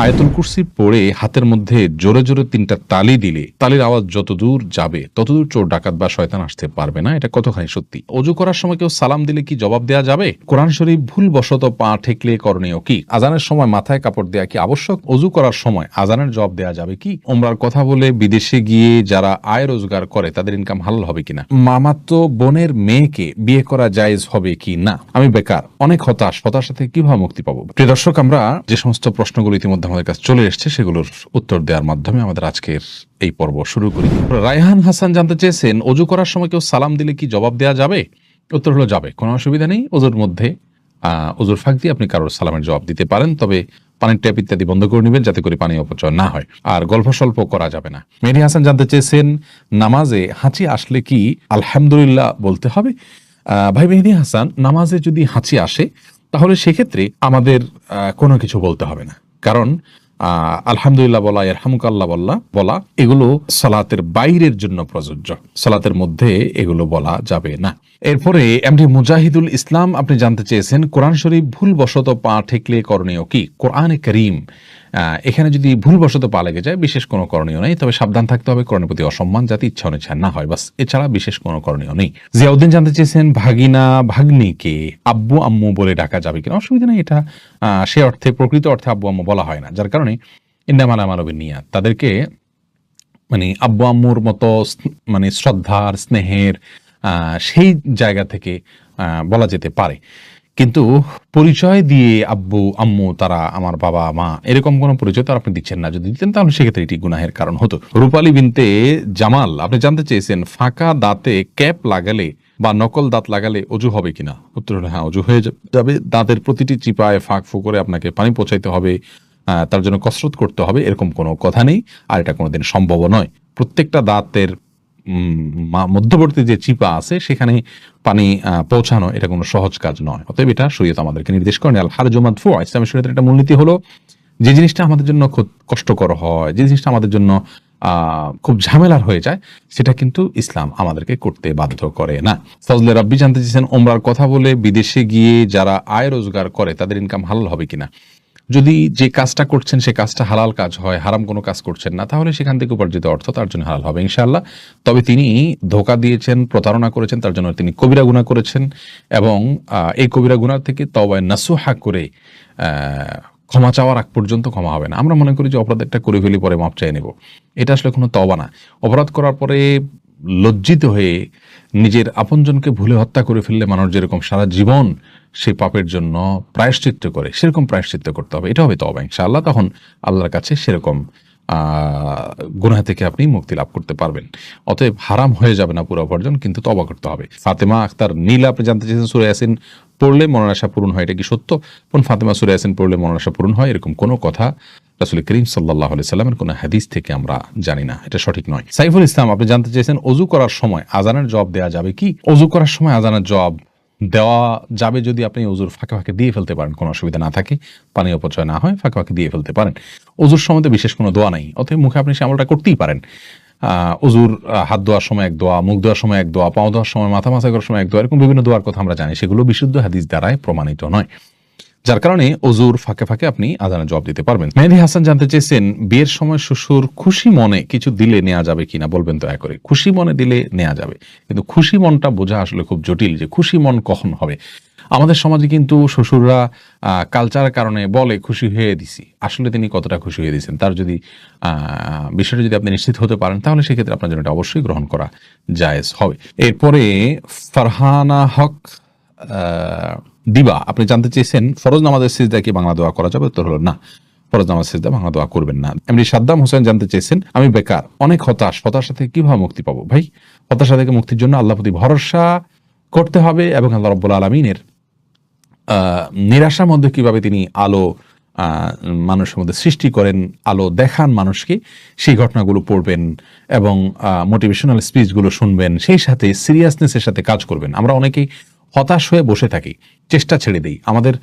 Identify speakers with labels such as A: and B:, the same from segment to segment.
A: আয়াতুল কুরসি পড়ে হাতের মধ্যে জোরে জোরে ৩টা তালি দিলে তালির আওয়াজ যতদূর যাবে ততদূর চোর ডাকাত বা শয়তান আসতে পারবে না। এটা কতখানি সত্যি? অজু করার সময় কেউ সালাম দিলে কি জবাব দেওয়া যাবে? কোরআন শরীফ ভুলবশত পা ঠেকলে করণীয় কি? আজানের সময় মাথায় কাপড় দেওয়া কি আবশ্যক? অজু করার সময় আজানের জবাব দেওয়া যাবে কি? ওমরার কথা বলে বিদেশে গিয়ে যারা আয় রোজগার করে তাদের ইনকাম হালাল হবে কিনা? মামাতো বোনের মেয়েকে বিয়ে করা জায়েজ হবে কি না? আমি বেকার, অনেক হতাশা থেকে কিভাবে মুক্তি পাবো? প্রিয় দর্শক, আমরা যে সমস্ত প্রশ্নগুলো ইতিমধ্যে আমাদের কাছে চলে এসেছে সেগুলোর উত্তর দেওয়ার মাধ্যমে আমাদের আজকের এই পর্ব শুরু করি। রায়হান হাসান জানতে চেয়েছেন, অজু করার সময় কেউ সালাম দিলে কি জবাব দেওয়া যাবে? উত্তর হলো যাবে, কোনো অসুবিধা নেই। অজুর মধ্যে অজুর ফাঁক দিয়ে আপনি কারোর সালামের জবাব দিতে পারেন, তবে পানির ট্যাপ ইত্যাদি বন্ধ করে নেবেন যাতে করে পানি অপচয় না হয়, আর গল্প স্বল্প করা যাবে না। মেহেদী হাসান জানতে চেয়েছেন, নামাজে হাঁচি আসলে কি আলহামদুলিল্লাহ বলতে হবে? ভাই মেহেদী হাসান, নামাজে যদি হাঁচি আসে তাহলে সেক্ষেত্রে আমাদের কোনো কিছু বলতে হবে না, কারণ আলহামদুলিল্লাহ বলা, ইরহামুকাল্লাহ বলা এগুলো সালাতের বাইরের জন্য প্রযোজ্য, সালাতের মধ্যে এগুলো বলা যাবে না। এরপরে এমডি মুজাহিদুল ইসলাম আপনি জানতে চেয়েছেন, কোরআন শরীফ ভুলবশত পা ঠেকলে করণীয় কি? কোরআনে করিম এখানে যদি ভুলবশত পা লেগে যায় বিশেষ কোনো করণীয় নেই, তবে সাবধান থাকতে হবে কোরআনের প্রতি অসম্মান যাতে ইচ্ছা অনিচ্ছা না হয়, বাস, এছাড়া বিশেষ কোনো করণীয় নেই। জিয়াউদ্দিন জানতে চেয়েছেন, ভাগিনা ভাগ্নিকে আব্বু আম্মু বলে ডাকা যাবে কিনা? অসুবিধা নেই, এটা সে অর্থে প্রকৃত অর্থে আব্বু আম্মু বলা হয় না, যার কারণে ইন্নামাল আমালু বিন্নিয়াত, তাদেরকে মানে আব্বু আম্মুর মতো মানে শ্রদ্ধার স্নেহের সেই জায়গা থেকে বলা যেতে পারে, কিন্তু পরিচয় দিয়ে আব্বু আম্মু তারা আমার বাবা মা এরকম কোনো পরিচয় তো আপনি দিচ্ছেন না, যদি দিতেন তাহলে সেক্ষেত্রে এটি গুনাহের কারণ হতো। রূপালী বিনতে জামাল আপনি জানতে চেয়েছেন, ফাঁকা দাঁতে ক্যাপ লাগালে বা নকল দাঁত লাগালে অজু হবে কিনা? উত্তর হলো হ্যাঁ, অজু হয়ে যাবে। দাঁতের প্রতিটি চিপায় ফাঁক ফুকরে আপনাকে পানি পৌঁছাইতে হবে, তার জন্য কসরত করতে হবে এরকম কোনো কথা নেই, আর এটা কোনোদিন সম্ভব নয়। প্রত্যেকটা দাঁতের মধ্যবর্তী যে চিপা আছে সেখানে পানি পৌঁছানো এটা কোনো সহজ কাজ নয়, অতএব এটা শরীয়ত আমাদেরকে নির্দেশ করেন। আল হারজু মাদফু, ইসলামের শরীয়তের একটা মূলনীতি হলো যে জিনিসটা আমাদের জন্য খুব কষ্টকর হয়, যে জিনিসটা আমাদের জন্য খুব ঝামেলার হয়ে যায়, সেটা কিন্তু ইসলাম আমাদেরকে করতে বাধ্য করে না। ফজলে রাব্বি জানতে চেয়েছেন, ওমরার কথা বলে বিদেশে গিয়ে যারা আয় রোজগার করে তাদের ইনকাম হালাল হবে কিনা? যদি যে কাজটা করছেন সে কাজটা হালাল কাজ হয়, হারাম কোনো কাজ করছেন না, তাহলে সেখান থেকে উপার্জিত অর্থ তার জন্য হালাল হবে ইনশাআল্লাহ। তবে তিনি ধোঁকা দিয়েছেন, প্রতারণা করেছেন, তার জন্য তিনি কবিরা গুনাহ করেছেন, এবং এই কবিরা গুনাহ থেকে তওবায়ে নাসুহা করে ক্ষমা চাওয়ার আগ পর্যন্ত ক্ষমা হবে না। আমরা মনে করি যে অপরাধ একটা করে ফেলি পরে মাপ চেয়ে নেব, এটা আসলে কোনো তওবা না। অপরাধ করার পরে লজ্জিত হয়ে নিজের আপনজনকে ভুলে হত্যা করে ফেললে মানুষ যেরকম সারা জীবন সেই পাপের জন্য প্রায়শ্চিত্ত করে, সেরকম প্রায়শ্চিত্ত করতে হবে, এটা হবে তওবা ইনশাআল্লাহ। তখন আল্লাহর কাছে সেরকম গুনাহ থেকে আপনি মুক্তি লাভ করতে পারবেন। অতএব হারাম হয়ে যাবে না পুরো উপার্জন, কিন্তু তওবা করতে হবে। ফাতেমা আক্তার নীলা আপনি জানতে চেয়েছেন, সূরা ইয়াসিন পড়লে মনের আশা পূরণ হয়, এটা কি সত্য? কোন ফাতেমা সূরা ইয়াসিন পড়লে মনের আশা পূরণ হয় এরকম কোনো কথা রাসূল করিম সাল্লাল্লাহু আলাইহি সাল্লামের কোনো হাদিস থেকে আমরা জানি না, এটা সঠিক নয়। সাইফুল ইসলাম আপনি জানতে চেয়েছেন, অজু করার সময় আজানের জবাব দেওয়া যাবে কি? অজু করার সময় আজানের জবাব দেওয়া যাবে যদি আপনি অজুর ফাঁকে ফাঁকে দিয়ে ফেলতে পারেন, কোনো অসুবিধা না থাকে, পানি অপচয় না হয়, ফাঁকে ফাঁকে দিয়ে ফেলতে পারেন। অজুর সময় বিশেষ কোনো দোয়া নেই, অতএব মুখে আপনি সে আমলটা করতেই পারেন। অজুর হাত ধোয়ার সময় এক দোয়া, মুখ ধোয়ার সময় এক দোয়া, পাও ধোয়ার সময়, মাথা মাসা করার সময় এক দোয়া, এরকম বিভিন্ন দোয়ার কথা আমরা জানি, সেগুলো বিশুদ্ধ হাদিস দ্বারাই প্রমাণিত নয়, যার কারণে অজুর ফাঁকে ফাঁকে আপনি আজানের জবাব দিতে পারবেন। মেহেদী হাসান জানতে চেয়েছেন, বিয়ের সময় শ্বশুর খুশি মনে কিছু দিলে নেওয়া যাবে কিনা, বলবেন দয়া করে। খুশি মনে দিলে নেওয়া যাবে, কিন্তু খুশি মনটা বোঝা আসলে খুব জটিল, যে খুশি মন কখন হবে। আমাদের সমাজে কিন্তু শ্বশুররা কালচারের কারণে বলে খুশি হয়ে দিছি, আসলে তিনি কতটা খুশি হয়ে দিয়েছেন তার যদি বিষয়টা যদি আপনি নিশ্চিত হতে পারেন তাহলে সেক্ষেত্রে আপনার জন্য এটা অবশ্যই গ্রহণ করা জায়েজ হবে। এরপরে ফারহানা হক দিবা আপনি জানতে চেয়েছেন, ফরজ নামাজের সিজদা কি বাংলা দোয়া করা যাবে? উত্তর হলো না, ফরজ নামাজ সিজদা বাংলা দোয়া করবেন না। এমনি সাদ্দাম হোসেন জানতে চেয়েছেন, আমি বেকার, অনেক হতাশা থেকে কিভাবে মুক্তি পাবো? ভাই, হতাশা থেকে মুক্তির জন্য আল্লাহর প্রতি ভরসা করতে হবে, এবং আল্লাহ রাব্বুল আলামিনের নিরাশার মধ্যে কিভাবে তিনি আলো মানুষের মধ্যে সৃষ্টি করেন, আলো দেখান মানুষকে, সেই ঘটনাগুলো পড়বেন এবং মোটিভেশনাল স্পিচগুলো শুনবেন, সেই সাথে সিরিয়াসনেসের সাথে কাজ করবেন। আমরা অনেকেই হতাশ হয়ে বসে থাকি, চেষ্টা ছেড়ে দিই। আমাদের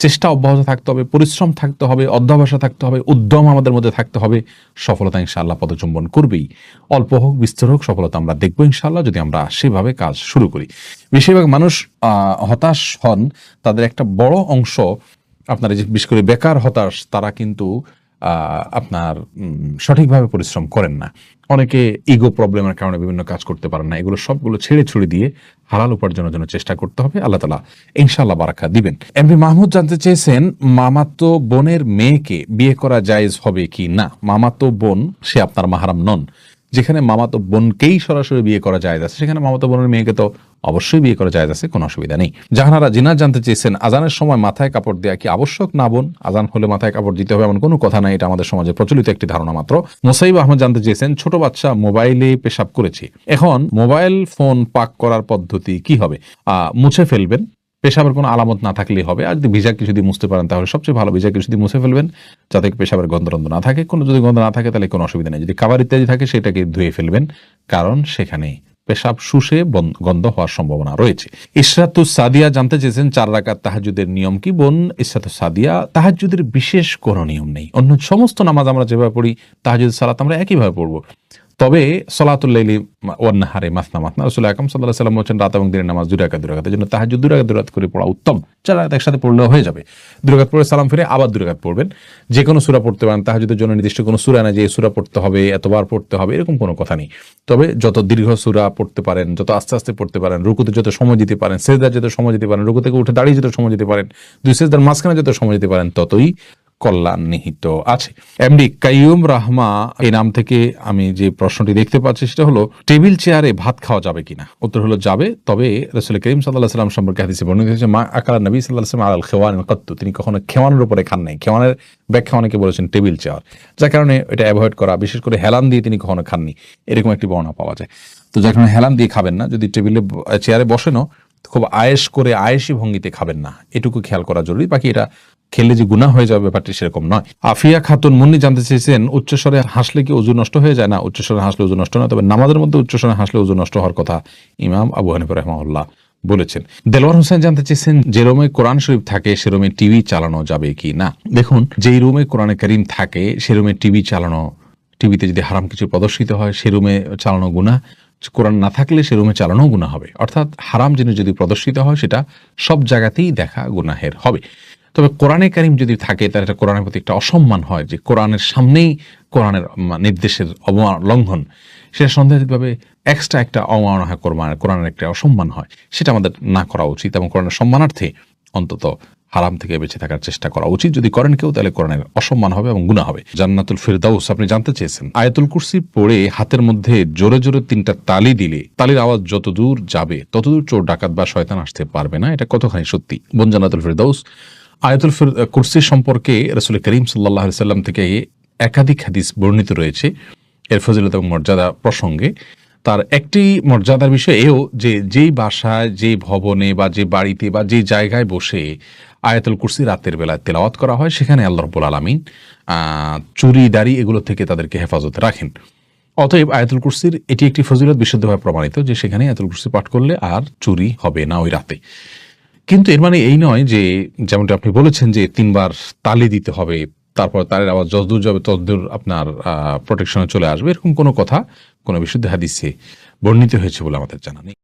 A: চেষ্টা অব্যাহত থাকতে হবে, পরিশ্রম থাকতে হবে, অধ্যবসায় থাকতে হবে, উদ্যম আমাদের মধ্যে থাকতে হবে। সফলতা ইনশাআল্লাহ পদচুম্বন করবেই, অল্প হোক বিস্তর হোক সফলতা আমরা দেখবো ইনশাআল্লাহ, যদি আমরা সেভাবে কাজ শুরু করি। বেশিরভাগ মানুষ হতাশ হন, তাদের একটা বড় অংশ আপনারা যে বিশেষ করে বেকার হতাশ, তারা কিন্তু আপনার সঠিকভাবে পরিশ্রম করেন না, অনেকে ইগো প্রবলেমের কারণে বিভিন্ন কাজ করতে পারেন না, এগুলো সবগুলো ছেড়ে ছুড়ে দিয়ে হালাল উপার্জনের জন্য চেষ্টা করতে হবে। আল্লাহ তাআলা ইনশাআল্লাহ বারাকা দিবেন। এমপি মাহমুদ জানতে চেয়েছেন, মামাতো বোনের মেয়েকে বিয়ে করা জায়েজ হবে কি না? মামাতো বোন সে আপনার মাহরাম নন। যেখানে মামাতো বোনকেই সরাসরি বিয়ে করা জায়েজ আছে, সেখানে মামাতো বোনের মেয়েকে তো অবশ্যই বিয়ে করা জায়েজ আছে, কোনো অসুবিধা নেই। জাহানারা জিনাত জানতে চেয়েছেন, আজানের সময় মাথায় কাপড় দেওয়া কি আবশ্যক? না বোন, আজান হলে মাথায় কাপড় দিতে হবে এমন কোনো কথা নাই, এটা আমাদের সমাজে প্রচলিত একটি ধারণা মাত্র। মোসাইব আহমদ জানতে চেয়েছেন, ছোট বাচ্চা মোবাইলে পেশাব করেছে, এখন মোবাইল ফোন পাক করার পদ্ধতি কি হবে? মুছে ফেলবেন, পেশাবের কোনো আলামত না থাকলেই হবে। আর যদি ভিজা কিছু দিয়ে মুছতে পারেন তাহলে সবচেয়ে ভালো, ভিজা কিছু দিয়ে মুছে ফেলবেন যাতে পেশাবের গন্ধ না থাকে। কোনো যদি গন্ধ না থাকে তাহলে কোনো অসুবিধা নেই। যদি খাবার ইত্যাদি থাকে সেটাকে ধুয়ে ফেলবেন, কারণ সেখানে পেশাব শুষে গন্ধ হওয়ার সম্ভাবনা রয়েছে। ইশরাতুস সাদিয়া জানতে চেয়েছেন, 4 রাকাত তাহাজ্জুদের নিয়ম কি? বোন ইশরাতুস সাদিয়া, তাহাজ্জুদের বিশেষ কোনো নিয়ম নেই। অন্য সমস্ত নামাজ আমরা যেভাবে পড়ি তাহাজ্জুদ সালাত আমরা একইভাবে পড়বো। তবে সলাতুল লাইলি ওয়ান নাহারে মাসনা মাসনা, রাসূল আকরাম সাল্লাল্লাহু আলাইহি ওয়াসাল্লাম বলেছেন রাত এবং দিনের নামাজ 2 রাকাত 2 রাকাত, এর জন্য তাহাজ্জুদ 2 রাকাত 2 রাকাত করে পড়া উত্তম। 4 রাকাত একসাথে পড়লেও হয়ে যাবে। 2 রাকাত পড়ে সালাম ফিরে আবার 2 রাকাত পড়বেন। যে কোনো সূরা পড়তে পারেন, তাহাজ্জুদের জন্য নির্দিষ্ট কোনো সূরা না যে এই সূরা পড়তে হবে, এতবার পড়তে হবে, এরকম কোনো কথা নেই। তবে যত দীর্ঘ সূরা পড়তে পারেন, যত আস্তে আস্তে পড়তে পারেন, রুকুতে যত সময় দিতে পারেন, সিজদায় যত সময় দিতে পারেন, রুকু থেকে উঠে দাঁড়িয়ে যত সময় দিতে পারেন, 2 সিজদার মাঝখানে যত সময় দিতে পারেন, ততই কল্যাণ নিহিত আছে। এমডি কাইয়ুম রাহমা এই নাম থেকে আমি যে প্রশ্নটি দেখতে পাচ্ছি সেটা হলো, টেবিল চেয়ারে ভাত খাওয়া যাবে কিনা? উত্তর হলো যাবে। তবে রাসূল করিম সাল্লাল্লাহু আলাইহি ওয়াসাল্লাম সম্পর্কে হাদিসে বর্ণিত হয়েছে, মা আকালা নবী সাল্লাল্লাহু আলাইহি ওয়াসাল্লাম আলাল খিওয়ান কাত্তু, তিনি কখনো খেওয়ানের উপরে খান নাই। খেওয়ানের ব্যাখ্যা অনেকে বলেছেন টেবিল চেয়ার, যার কারণে এটা অ্যাভয়েড করা, বিশেষ করে হেলান দিয়ে তিনি কখনো খাননি, এরকম একটি বর্ণনা পাওয়া যায়। তো যার কারণে হেলান দিয়ে খাবেন না, যদি টেবিলে চেয়ারে বসেনও খুব আয়েশ করে আয়েশি ভঙ্গিতে খাবেন না, এটুকু খেয়াল করা জরুরি। বাকি এটা খেলে যে গুনাহ হয়ে যাবে ব্যাপারটি সেরকম নয়। আফিয়া খাতুন মুন্নি জানতে চেয়েছেন, উচ্চস্বরে হাসলে কি ওযু নষ্ট হয়ে যায়? না, উচ্চস্বরে হাসলে ওযু নষ্ট নয়, তবে নামাজের মধ্যে উচ্চস্বরে হাসলে ওযু নষ্ট হওয়ার কথা ইমাম আবু হানিফা রাহিমাহুল্লাহ বলেছেন। দেলোয়ার হোসেন জানতে চেয়েছেন, যে রুমে কোরআন শরীফ থাকে সে রুমে টিভি চালানো যাবে কি না? দেখুন, যেই রুমে কোরআনে কারীম থাকে সে রুমে টিভি চালানো, টিভিতে যদি হারাম কিছু প্রদর্শিত হয় সে রুমে চালানো গুনাহ, কোরআন না থাকলে সে রুমে চালানো গুনাহ হবে। অর্থাৎ হারাম জিনিস যদি প্রদর্শিত হয় সেটা সব জায়গাতেই দেখা গুনাহের হবে। তবে কোরআনে কারীম যদি থাকে তাহলে এটা কোরআনের প্রতি একটা অসম্মান হয়, যে কোরআনের সামনেই কোরআনের নির্দেশের অবলঙ্ঘন, সেটা সন্দেহভাবে এক্সট্রা একটা অবমাননা হয়, কোরআনের একটা অসম্মান হয়, সেটা আমাদের না করা উচিত এবং কোরআনের সম্মানার্থে অন্তত হারাম থেকে বেঁচে থাকার চেষ্টা করা উচিত। যদি করেন কেউ তাহলে কোরআনের অসম্মান হবে এবং গুনাহ হবে। জান্নাতুল ফিরদাউস আপনি জানতে চেয়েছেন, আয়াতুল কুরসি পড়ে হাতের মধ্যে জোরে জোরে 3টা তালি দিলে তালির আওয়াজ যত দূর যাবে ততদূর চোর ডাকাত বা শয়তান আসতে পারবে না, এটা কতখানি সত্যি? বোন জান্নাতুল ফিরদাউস, আয়াতুল কুরসি সম্পর্কে রাসূল করিম সাল্লাল্লাহু আলাইহি ওয়াসাল্লাম থেকে একাধিক হাদিস বর্ণিত রয়েছে এর ফজিলত এবং মর্যাদা প্রসঙ্গে। তার একটি মর্যাদার বিষয় এও যে যেই বাসায়, যে ভবনে বা যে বাড়িতে বা যে জায়গায় বসে আয়াতুল কুরসি রাতের বেলায় তেলাওয়াত করা হয় সেখানে আল্লাহ রাব্বুল আলামিন চুরি দাড়ি এগুলো থেকে তাদেরকে হেফাজতে রাখেন। অতএব আয়াতুল কুরসির এটি একটি ফজিলত বিশুদ্ধভাবে প্রমাণিত যে সেখানে আয়াতুল কুরসি পাঠ করলে আর চুরি হবে না ওই রাতে। কিন্তু এর মানে এই নয় যে, যেমনটা আপনি বলেছেন যে 3 বার তালি দিতে হবে, তারপর তারের আওয়াজ যতদূর যাবে ততদূর আপনার প্রোটেকশনে চলে আসবে, এরকম কোনো কথা কোনো বিশুদ্ধ হাদিসে বর্ণিত হয়েছে বলে আমাদের জানা নেই।